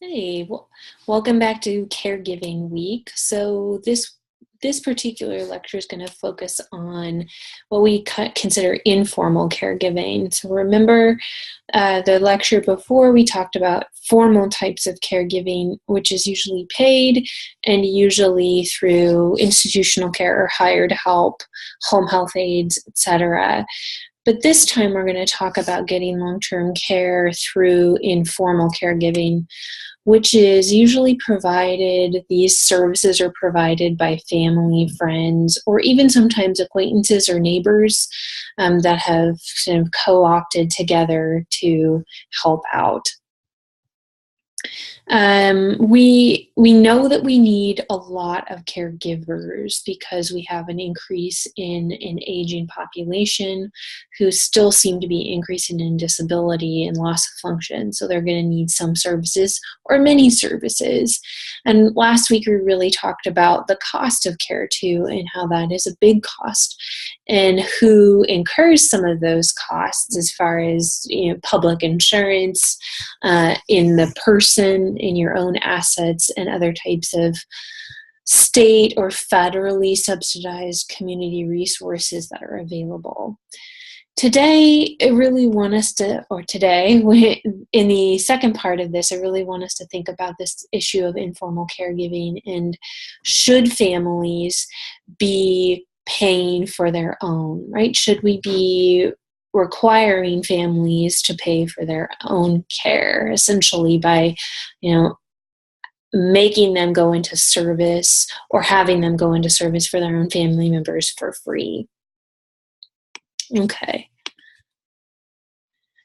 Hey, welcome back to Caregiving Week. So this particular lecture is going to focus on what we consider informal caregiving. So remember the lecture before we talked about formal types of caregiving, which is usually paid and usually through institutional care or hired help, home health aides, etc. But this time we're going to talk about getting long-term care through informal caregiving, which is usually provided, these services are provided by family, friends, or even sometimes acquaintances or neighbors that have kind of co-opted together to help out. We know that we need a lot of caregivers because we have an increase in an aging population who still seem to be increasing in disability and loss of function. So they're going to need some services or many services. And last week we really talked about the cost of care too and how that is a big cost and who incurs some of those costs as far as public insurance, in the person, in your own assets, and other types of state or federally subsidized community resources that are available. Today, I really want us to, or today, in the second part of this, I really want us to think about this issue of informal caregiving and should families be paying for their own, right? Should we be requiring families to pay for their own care, essentially by, making them go into service or having them go into service for their own family members for free? Okay.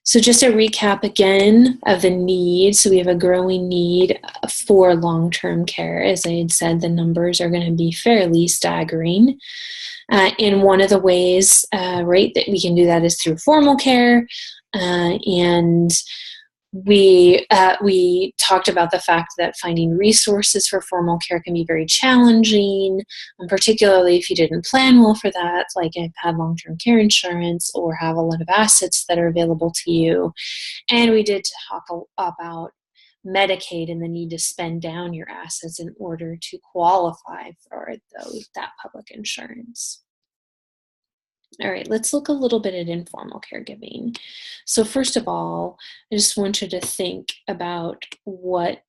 So just a recap again of the need. So we have a growing need for long-term care. As I had said, the numbers are going to be fairly staggering. And one of the ways, right, that we can do that is through formal care. And we talked about the fact that finding resources for formal care can be very challenging, and particularly if you didn't plan well for that, like have long-term care insurance or have a lot of assets that are available to you. And we did talk about Medicaid and the need to spend down your assets in order to qualify for that public insurance. All right, let's look a little bit at informal caregiving. So first of all, I just want you to think about what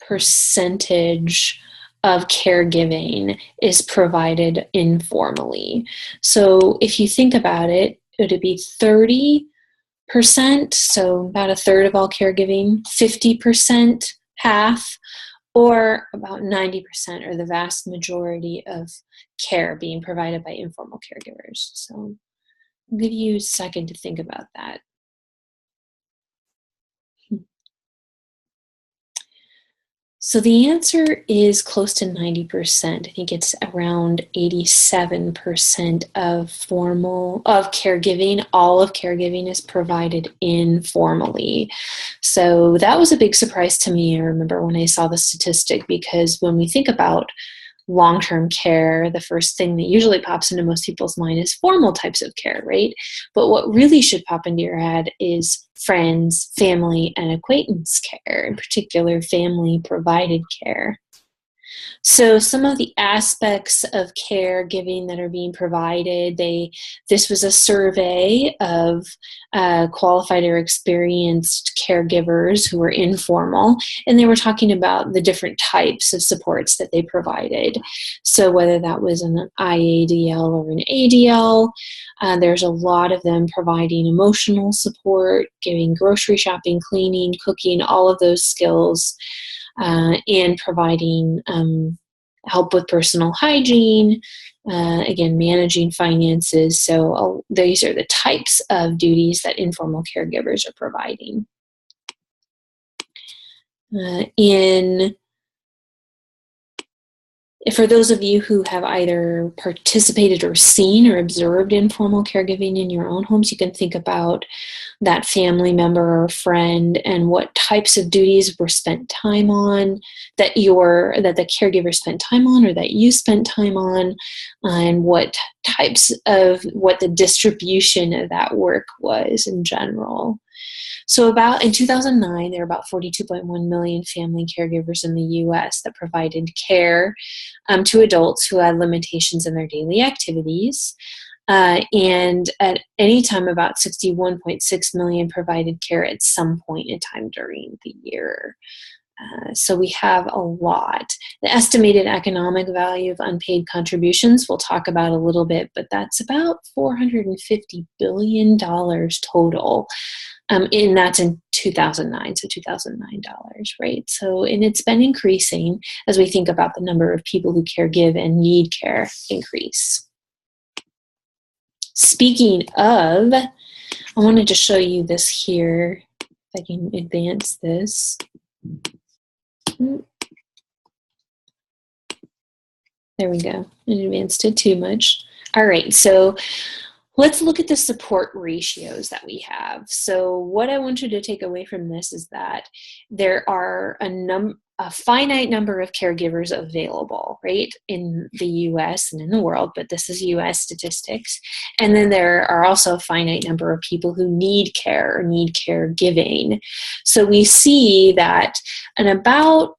percentage of caregiving is provided informally. So if you think about it, it would be 30%, so about a third of all caregiving, 50%, half, or about 90% or the vast majority of care being provided by informal caregivers. So I'll give you a second to think about that. So the answer is close to 90%. I think it's around 87% of caregiving. All of caregiving is provided informally. So that was a big surprise to me. I remember when I saw the statistic, because when we think about long-term care, the first thing that usually pops into most people's mind is formal types of care, right? But what really should pop into your head is friends, family, and acquaintance care, in particular family provided care. So some of the aspects of caregiving that are being provided, this was a survey of qualified or experienced caregivers who were informal, and they were talking about the different types of supports that they provided. So whether that was an IADL or an ADL, there's a lot of them providing emotional support, giving grocery shopping, cleaning, cooking, all of those skills, and providing help with personal hygiene, again, managing finances. So these are the types of duties that informal caregivers are providing. For those of you who have either participated or seen or observed informal caregiving in your own homes, you can think about that family member or friend and what types of duties were spent time on, that the caregiver spent time on or that you spent time on, and what the distribution of that work was in general. So in 2009, there were about 42.1 million family caregivers in the US that provided care to adults who had limitations in their daily activities. And at any time, about 61.6 million provided care at some point in time during the year. So we have a lot. The estimated economic value of unpaid contributions we'll talk about a little bit, but that's about $450 billion total. And that's in 2009, so $2009, right? So, and it's been increasing as we think about the number of people who caregive and need care increase. Speaking of, I wanted to show you this here, if I can advance this. There we go. I advanced it too much. All right, so let's look at the support ratios that we have. So what I want you to take away from this is that there are a finite number of caregivers available, right, in the US and in the world, but this is US statistics. And then there are also a finite number of people who need care or need caregiving. So we see that about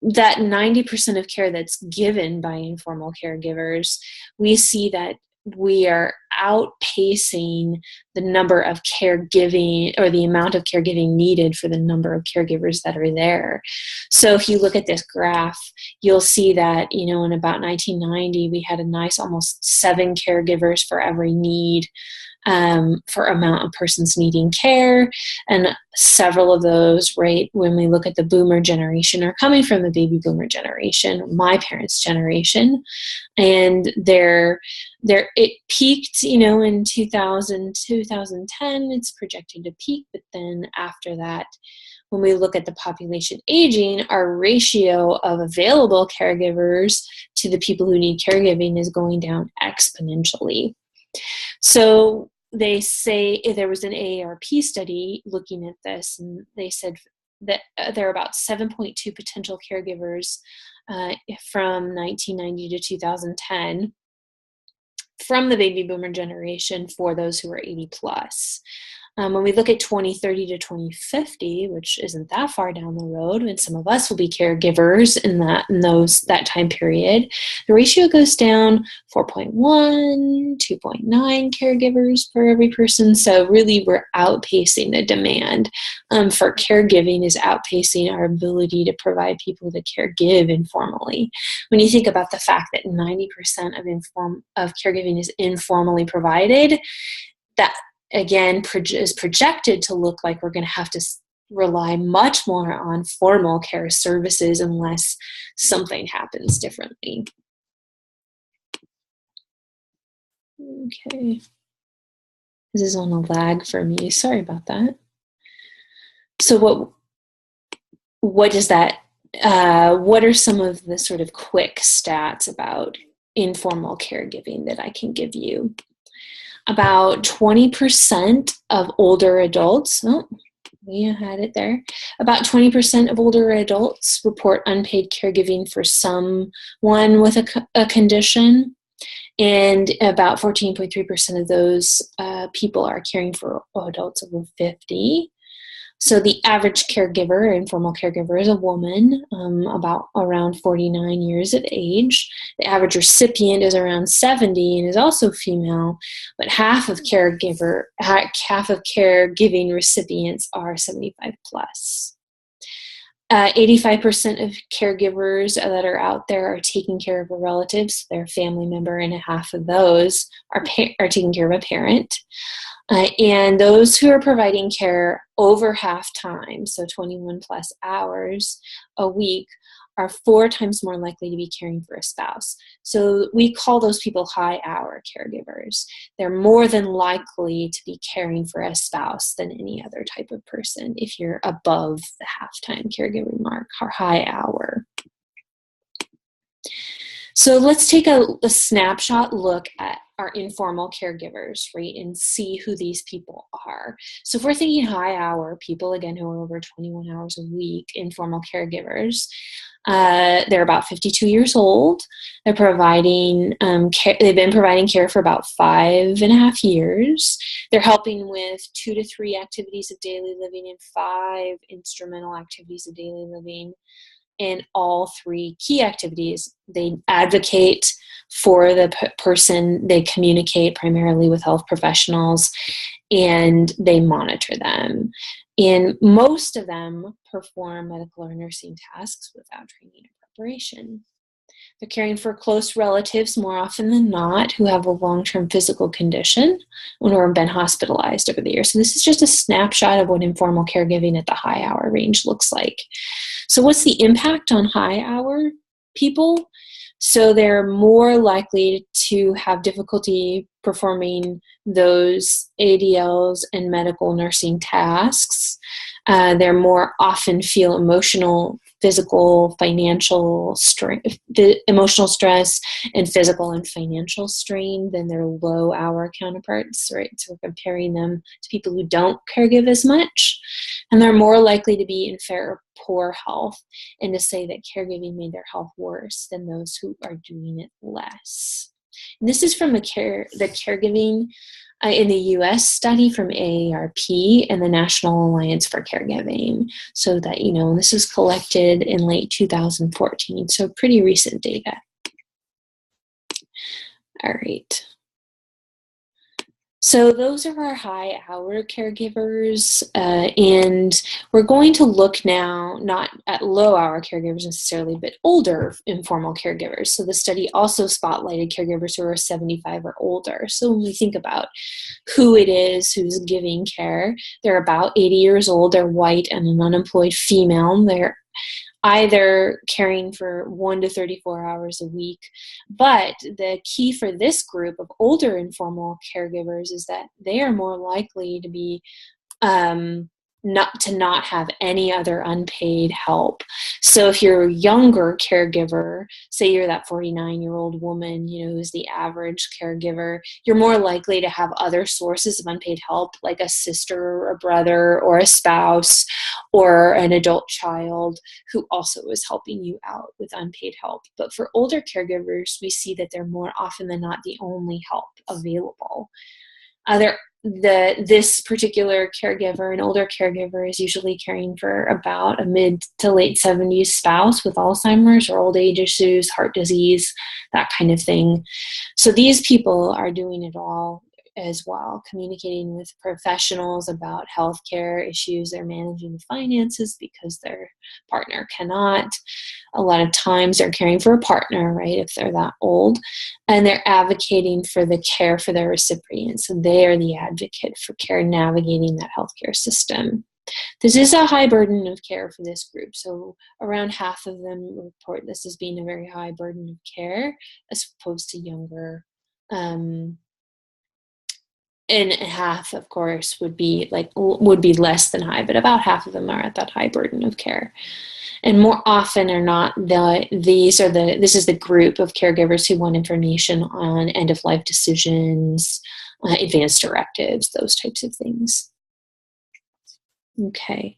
that 90% of care that's given by informal caregivers, we see that we are outpacing the number of caregiving or the amount of caregiving needed for the number of caregivers that are there. So if you look at this graph, you'll see that, in about 1990, we had a nice almost 7 caregivers for every need for amount of persons needing care, and several of those, right, when we look at the boomer generation, are coming from the baby boomer generation, my parents' generation, and it peaked, in 2010, it's projected to peak, but then after that, when we look at the population aging, our ratio of available caregivers to the people who need caregiving is going down exponentially. So they say there was an AARP study looking at this, and they said that there are about 7.2 potential caregivers from 1990 to 2010 from the baby boomer generation for those who are 80 plus. When we look at 2030 to 2050, which isn't that far down the road, and some of us will be caregivers in that time period, the ratio goes down 4.1, 2.9 caregivers per every person. So really, we're outpacing the demand for caregiving is outpacing our ability to provide people to caregive informally. When you think about the fact that 90% of caregiving is informally provided, that again is projected to look like we're going to have to rely much more on formal care services unless something happens differently. Okay. This is on a lag for me. Sorry about that. So what does that, what are some of the sort of quick stats about informal caregiving that I can give you? About 20% of older adults, we had it there, about 20% of older adults report unpaid caregiving for someone with a condition, and about 14.3% of those people are caring for adults over 50. So the average caregiver, informal caregiver, is a woman, around 49 years of age. The average recipient is around 70 and is also female, but half of caregiving recipients are 75 plus. 85% of caregivers that are out there are taking care of a relative, so they're a family member, and half of those are taking care of a parent. And those who are providing care over half time, so 21 plus hours a week, are 4 times more likely to be caring for a spouse. So we call those people high-hour caregivers. They're more than likely to be caring for a spouse than any other type of person if you're above the half-time caregiving mark or high-hour. So let's take a snapshot look at our informal caregivers, right, and see who these people are. So if we're thinking high hour people, again, who are over 21 hours a week, informal caregivers, they're about 52 years old. They're providing care. They've been providing care for about 5.5 years. They're helping with 2 to 3 activities of daily living and 5 instrumental activities of daily living. In all 3 key activities, they advocate for the person, they communicate primarily with health professionals, and they monitor them. And most of them perform medical or nursing tasks without training or preparation. They're caring for close relatives more often than not who have a long-term physical condition or have been hospitalized over the years. So this is just a snapshot of what informal caregiving at the high hour range looks like. So what's the impact on high hour people? So they're more likely to have difficulty performing those ADLs and medical nursing tasks. They're more often feel emotional, physical, financial emotional stress, and physical and financial strain than their low hour counterparts, right? So we're comparing them to people who don't caregive as much, and they're more likely to be in fair or poor health, and to say that caregiving made their health worse than those who are doing it less. And this is from the caregiving in the U.S. study from AARP and the National Alliance for Caregiving. So that, this was collected in late 2014, so pretty recent data. All right. So those are our high hour caregivers, and we're going to look now not at low hour caregivers necessarily, but older informal caregivers. So the study also spotlighted caregivers who are 75 or older. So when we think about who it is who's giving care, they're about 80 years old, they're white and an unemployed female. They're either caring for 1 to 34 hours a week. But the key for this group of older informal caregivers is that they are more likely to be not have any other unpaid help. So if you're a younger caregiver, say you're that 49-year-old woman, who's the average caregiver, you're more likely to have other sources of unpaid help, like a sister or a brother or a spouse or an adult child who also is helping you out with unpaid help. But for older caregivers, we see that they're more often than not the only help available. This particular caregiver, an older caregiver, is usually caring for about a mid to late 70s spouse with Alzheimer's or old age issues, heart disease, that kind of thing. So these people are doing it all as well, communicating with professionals about healthcare issues. They're managing the finances because their partner cannot. A lot of times they're caring for a partner, right, if they're that old, and they're advocating for the care for their recipients. So they are the advocate for care, navigating that healthcare system. This is a high burden of care for this group. So around half of them report this as being a very high burden of care as opposed to younger. And half, of course, would be less than high, but about half of them are at that high burden of care. And more often or not, this is the group of caregivers who want information on end-of-life decisions, advanced directives, those types of things. Okay.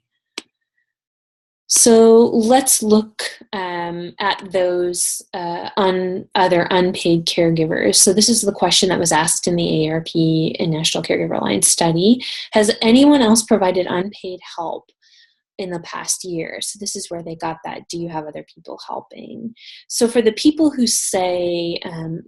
So let's look at those other unpaid caregivers. So this is the question that was asked in the AARP and National Caregiver Alliance study. Has anyone else provided unpaid help in the past year? So this is where they got that, do you have other people helping? So for the people who say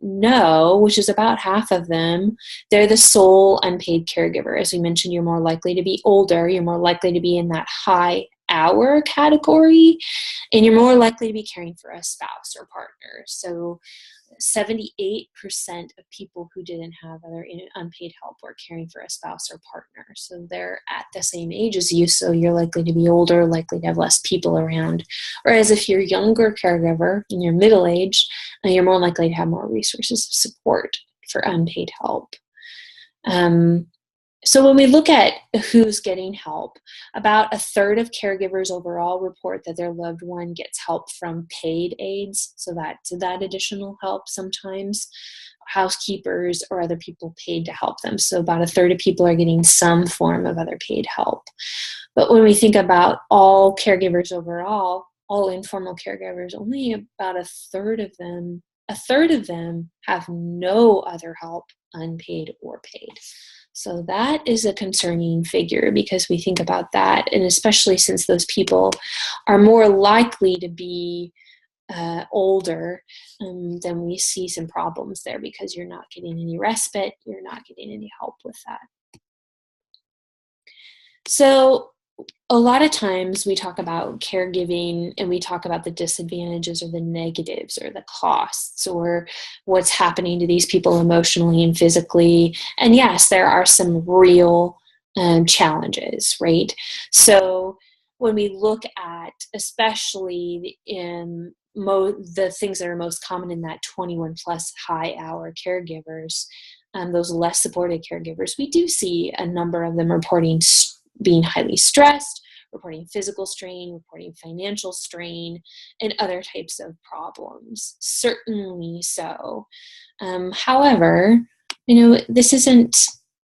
no, which is about half of them, they're the sole unpaid caregiver. As we mentioned, you're more likely to be older, you're more likely to be in that high hour category, and you're more likely to be caring for a spouse or partner. So 78% of people who didn't have other unpaid help were caring for a spouse or partner. So they're at the same age as you, so you're likely to be older, likely to have less people around. Whereas if you're a younger caregiver in your middle age, you're more likely to have more resources of support for unpaid help. So when we look at who's getting help, about a third of caregivers overall report that their loved one gets help from paid aides, so that's that additional help sometimes. housekeepers or other people paid to help them. So about a third of people are getting some form of other paid help. But when we think about all caregivers overall, all informal caregivers, only about a third of them have no other help, unpaid or paid. So that is a concerning figure, because we think about that, and especially since those people are more likely to be older, then we see some problems there, because you're not getting any respite, you're not getting any help with that. So a lot of times we talk about caregiving and we talk about the disadvantages or the negatives or the costs or what's happening to these people emotionally and physically. And yes, there are some real challenges, right? So when we look at, especially in the things that are most common in that 21 plus high hour caregivers, those less supported caregivers, we do see a number of them reporting being highly stressed, reporting physical strain, reporting financial strain, and other types of problems. Certainly so. However, this isn't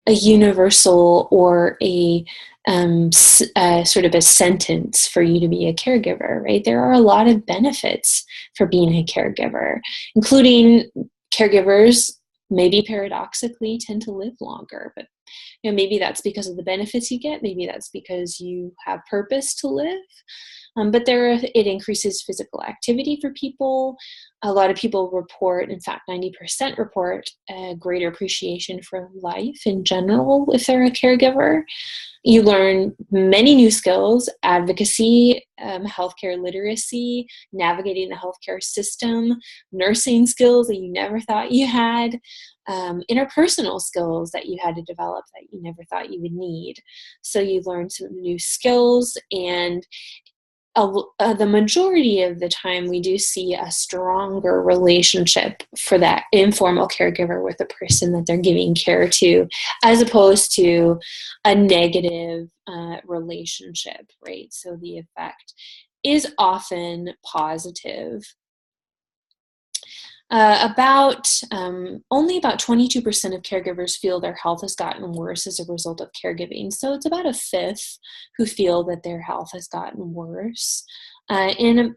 a universal or a sort of a sentence for you to be a caregiver, right? There are a lot of benefits for being a caregiver, including caregivers maybe paradoxically tend to live longer, but maybe that's because of the benefits you get. Maybe that's because you have purpose to live. But it increases physical activity for people. A lot of people report, in fact, 90% report a greater appreciation for life in general if they're a caregiver. You learn many new skills: advocacy, healthcare literacy, navigating the healthcare system, nursing skills that you never thought you had, interpersonal skills that you had to develop that you never thought you would need. So you learn some new skills, and the majority of the time we do see a stronger relationship for that informal caregiver with the person that they're giving care to, as opposed to a negative relationship, right? So the effect is often positive. Only about 22% of caregivers feel their health has gotten worse as a result of caregiving. So it's about a fifth who feel that their health has gotten worse. And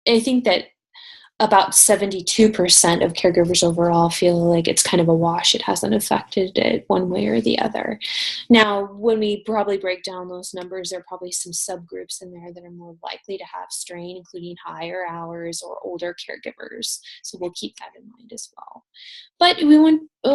I think that about 72% of caregivers overall feel like it's kind of a wash. It hasn't affected it one way or the other. Now, when we probably break down those numbers, there are probably some subgroups in there that are more likely to have strain, including higher hours or older caregivers. So we'll keep that in mind as well. But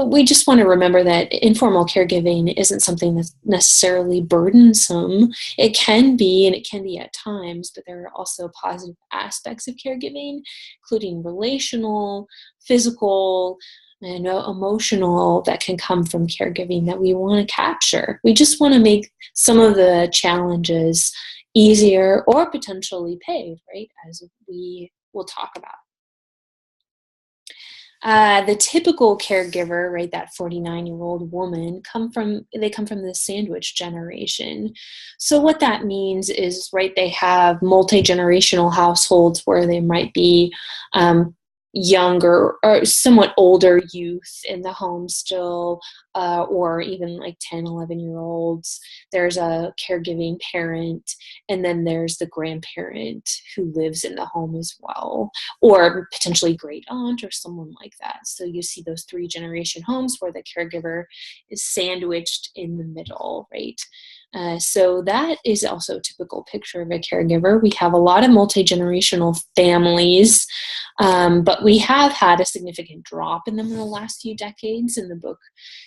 we just want to remember that informal caregiving isn't something that's necessarily burdensome. It can be, and it can be at times, but there are also positive aspects of caregiving, including relational, physical, and emotional, that can come from caregiving that we want to capture. We just want to make some of the challenges easier or potentially paved, right, as we will talk about. The typical caregiver, right, that 49-year-old woman, come from the sandwich generation. So what that means is, right, they have multi-generational households where they might be younger or somewhat older youth in the home still, or even like 10, 11-year-olds. There's a caregiving parent, and then there's the grandparent who lives in the home as well, or potentially great aunt or someone like that. So you see those 3-generation homes where the caregiver is sandwiched in the middle, right? So that is also a typical picture of a caregiver. We have a lot of multi-generational families, but we have had a significant drop in them in the last few decades. In the book,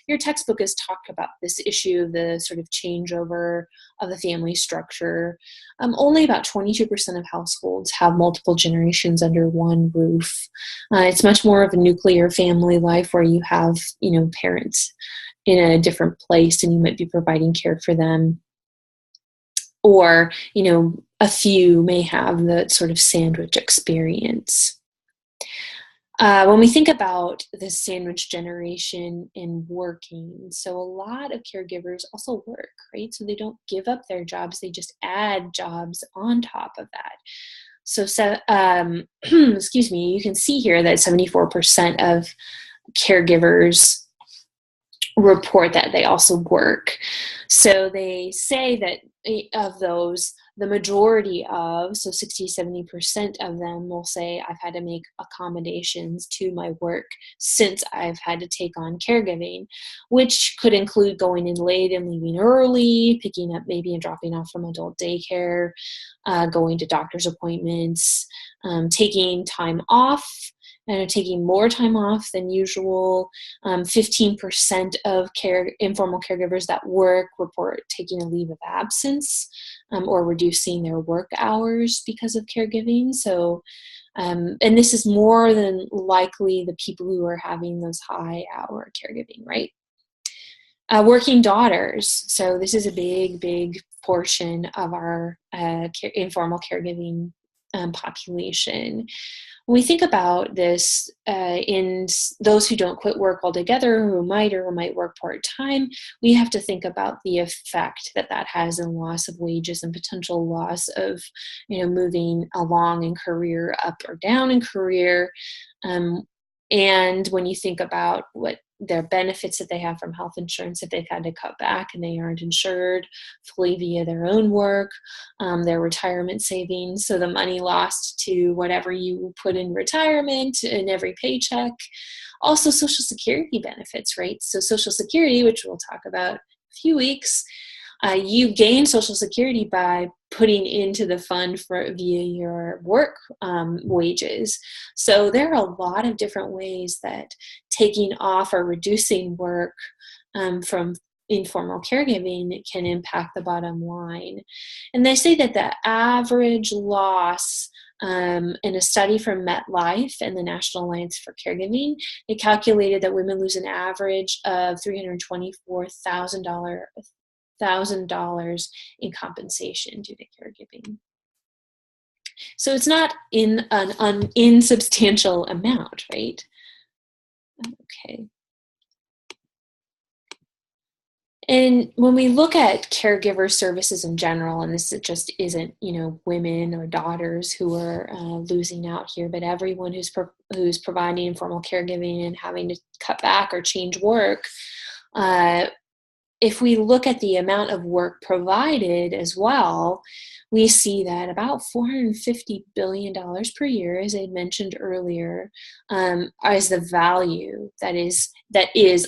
your textbook has talked about this issue of the sort of changeover of the family structure. Only about 22% of households have multiple generations under one roof. It's much more of a nuclear family life where you have, parents in a different place and you might be providing care for them. Or, a few may have the sort of sandwich experience. When we think about the sandwich generation in working, so a lot of caregivers also work, right? So they don't give up their jobs, they just add jobs on top of that. So excuse me, you can see here that 74% of caregivers report that they also work. So they say that of those, the majority of, so 60-70% of them will say, I've had to make accommodations to my work since I've had to take on caregiving, which could include going in late and leaving early, picking up maybe and dropping off from adult daycare, going to doctor's appointments, taking time off, and taking more time off than usual. 15% of informal caregivers that work report taking a leave of absence or reducing their work hours because of caregiving. So, and this is more than likely the people who are having those high hour caregiving, right? Working daughters. So this is a big portion of our informal caregiving population. When we think about this in those who don't quit work altogether, who might or might work part-time, we have to think about the effect that that has in loss of wages and potential loss of, moving along in career, up or down in career. And when you think about what their benefits that they have from health insurance, if they've had to cut back and they aren't insured fully via their own work, their retirement savings, so the money lost to whatever you put in retirement in every paycheck. Also Social Security benefits, right? So Social Security, which we'll talk about in a few weeks, you gain Social Security by putting into the fund via your work wages. So there are a lot of different ways that taking off or reducing work from informal caregiving can impact the bottom line. And they say that the average loss in a study from MetLife and the National Alliance for Caregiving, they calculated that women lose an average of $324,000 in compensation due to caregiving. So it's not in an insubstantial amount, right? Okay. And when we look at caregiver services in general, and this just isn't, women or daughters who are losing out here, but everyone who's providing informal caregiving and having to cut back or change work, if we look at the amount of work provided as well, we see that about $450 billion per year, as I mentioned earlier, is the value that is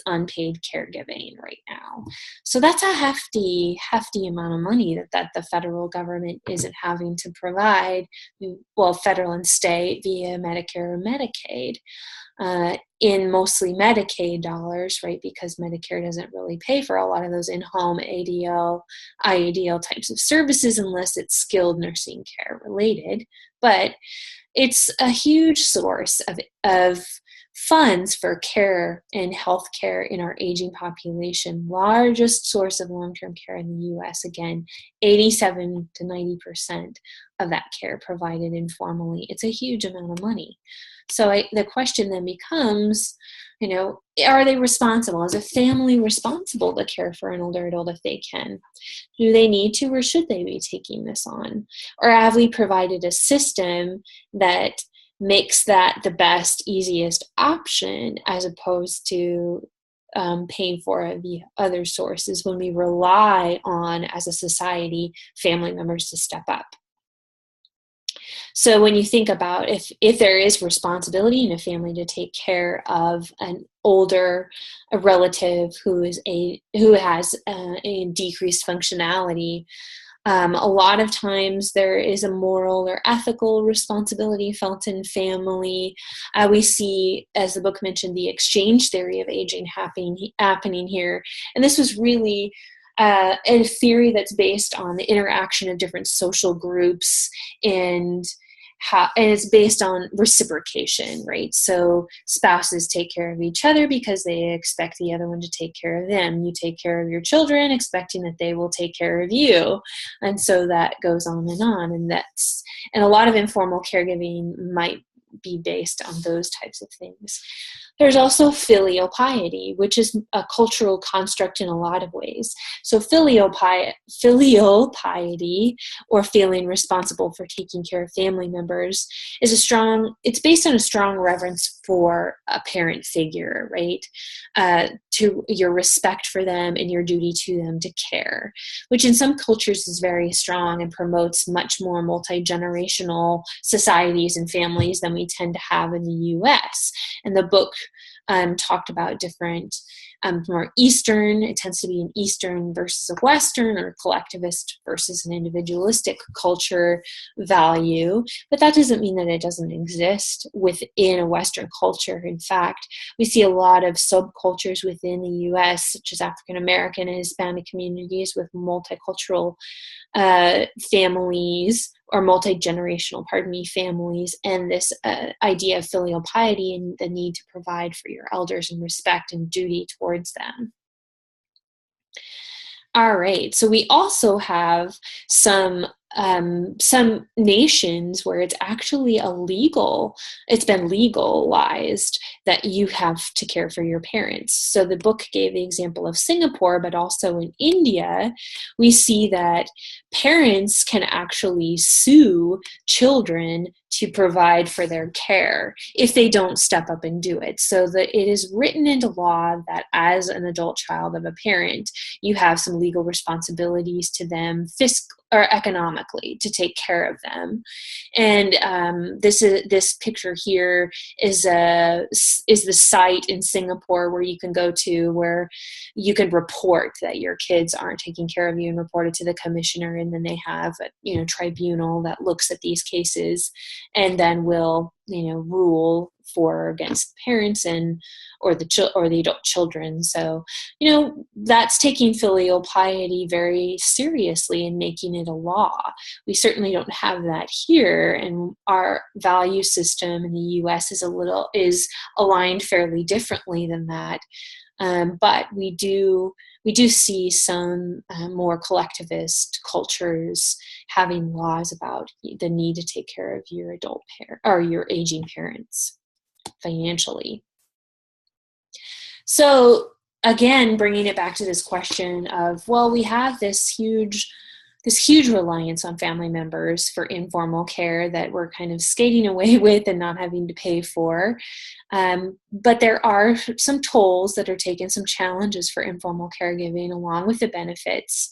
unpaid caregiving right now. So that's a hefty amount of money that the federal government isn't having to provide, well, federal and state via Medicare or Medicaid. In mostly Medicaid dollars, right? Because Medicare doesn't really pay for a lot of those in-home ADL, IADL types of services unless it's skilled nursing care related. But it's a huge source of funds for care and health care in our aging population. Largest source of long-term care in the U.S. Again, 87 to 90% of that care provided informally. It's a huge amount of money. So the question then becomes, are they responsible? Is a family responsible to care for an older adult if they can? Do they need to, or should they be taking this on? Or have we provided a system that makes that the best, easiest option as opposed to paying for the other sources when we rely on, as a society, family members to step up? So when you think about if there is responsibility in a family to take care of an older relative who has a decreased functionality, a lot of times there is a moral or ethical responsibility felt in family. We see, as the book mentioned, the exchange theory of aging happening here. And this was really a theory that's based on the interaction of different social groups and it's based on reciprocation, right? So spouses take care of each other because they expect the other one to take care of them. You take care of your children expecting that they will take care of you. And so that goes on. And a lot of informal caregiving might be based on those types of things. There's also filial piety, which is a cultural construct in a lot of ways. So filial piety, or feeling responsible for taking care of family members, it's based on a strong reverence for a parent figure, right? To your respect for them and your duty to them to care, which in some cultures is very strong and promotes much more multi-generational societies and families than we tend to have in the US. And the book talked about different, more Eastern, it tends to be an Eastern versus a Western, or collectivist versus an individualistic culture value. But that doesn't mean that it doesn't exist within a Western culture. In fact, we see a lot of subcultures within the US, such as African American and Hispanic communities with multicultural families, or multi-generational, families, and this idea of filial piety and the need to provide for your elders and respect and duty towards them. All right, so we also have some nations where it's actually it's been legalized that you have to care for your parents. So the book gave the example of Singapore, but also in India, we see that parents can actually sue children to provide for their care if they don't step up and do it. So that it is written into law that as an adult child of a parent, you have some legal responsibilities to them, or economically, to take care of them. And this picture here is the site in Singapore where you can go to, where you can report that your kids aren't taking care of you and report it to the commissioner, and then they have a tribunal that looks at these cases and then will rule for or against the parents or the adult children. So that's taking filial piety very seriously and making it a law. We certainly don't have that here, and our value system in the US is aligned fairly differently than that. But we do see some more collectivist cultures having laws about the need to take care of your adult parent or your aging parents financially. So again, bringing it back to this question of, well, we have this huge reliance on family members for informal care that we're kind of skating away with and not having to pay for. But there are some tolls that are taken, some challenges for informal caregiving along with the benefits.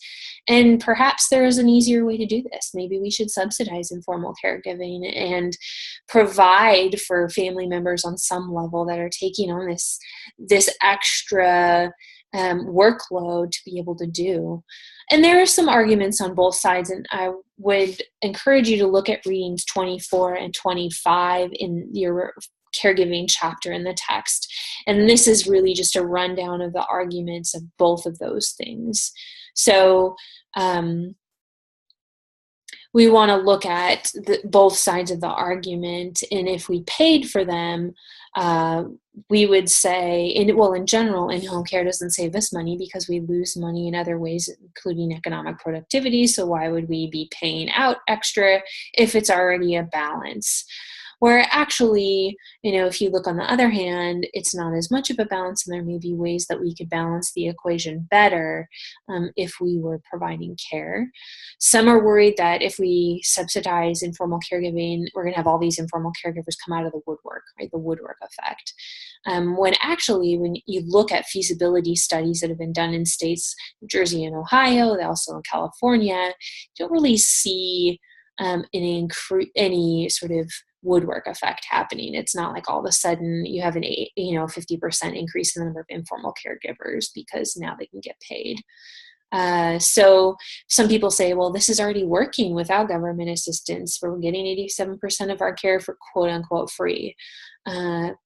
And perhaps there is an easier way to do this. Maybe we should subsidize informal caregiving and provide for family members on some level that are taking on this extra workload to be able to do. And there are some arguments on both sides, and I would encourage you to look at readings 24 and 25 in your caregiving chapter in the text. And this is really just a rundown of the arguments of both of those things. So we want to look at both sides of the argument, and if we paid for them, we would say, in general, in-home care doesn't save us money because we lose money in other ways, including economic productivity. So why would we be paying out extra if it's already a balance? Where actually, if you look on the other hand, it's not as much of a balance, and there may be ways that we could balance the equation better if we were providing care. Some are worried that if we subsidize informal caregiving, we're going to have all these informal caregivers come out of the woodwork, right? The woodwork effect. When actually, when you look at feasibility studies that have been done in states, New Jersey and Ohio, also in California, you don't really see any sort of woodwork effect happening. It's not like all of a sudden you have 50% increase in the number of informal caregivers because now they can get paid. So some people say, well, this is already working without government assistance. We're getting 87% of our care for quote unquote free.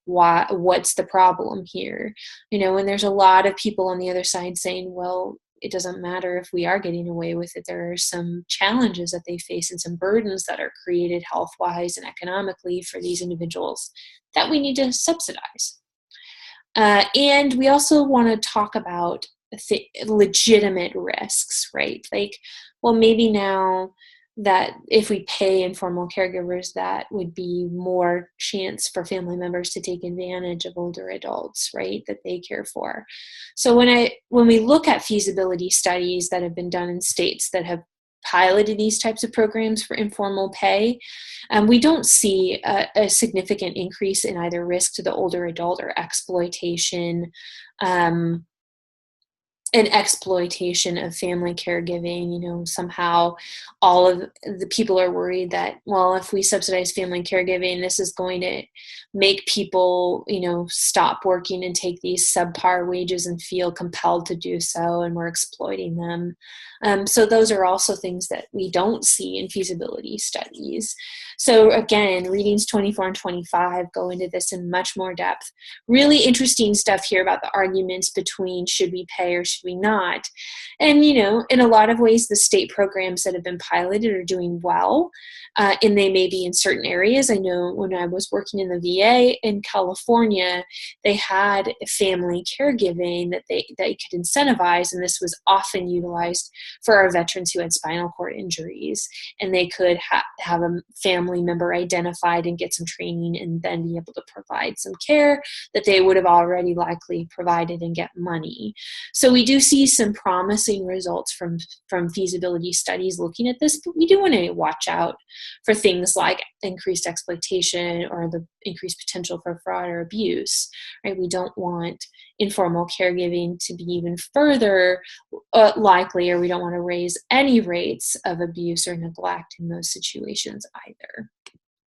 What's the problem here? And there's a lot of people on the other side saying, well, it doesn't matter if we are getting away with it. There are some challenges that they face and some burdens that are created health-wise and economically for these individuals that we need to subsidize. And we also want to talk about legitimate risks, right? Like, well, maybe now that if we pay informal caregivers, that would be more chance for family members to take advantage of older adults, right, that they care for. So when we look at feasibility studies that have been done in states that have piloted these types of programs for informal pay, we don't see a significant increase in either risk to the older adult or exploitation, um, an exploitation of family caregiving. Somehow all of the people are worried that, well, if we subsidize family caregiving, this is going to make people, stop working and take these subpar wages and feel compelled to do so, and we're exploiting them. So those are also things that we don't see in feasibility studies. So again, readings 24 and 25 go into this in much more depth. Really interesting stuff here about the arguments between should we pay or should we not. And, in a lot of ways, the state programs that have been piloted are doing well, and they may be in certain areas. I know when I was working in the VA in California, they had family caregiving that they could incentivize, and this was often utilized for our veterans who had spinal cord injuries, and they could have a family member identified and get some training and then be able to provide some care that they would have already likely provided and get money. So we do see some promising results from feasibility studies looking at this, but we do want to watch out for things like increased exploitation or the increased potential for fraud or abuse, right? We don't want informal caregiving to be even further likely, or we don't want to raise any rates of abuse or neglect in those situations either.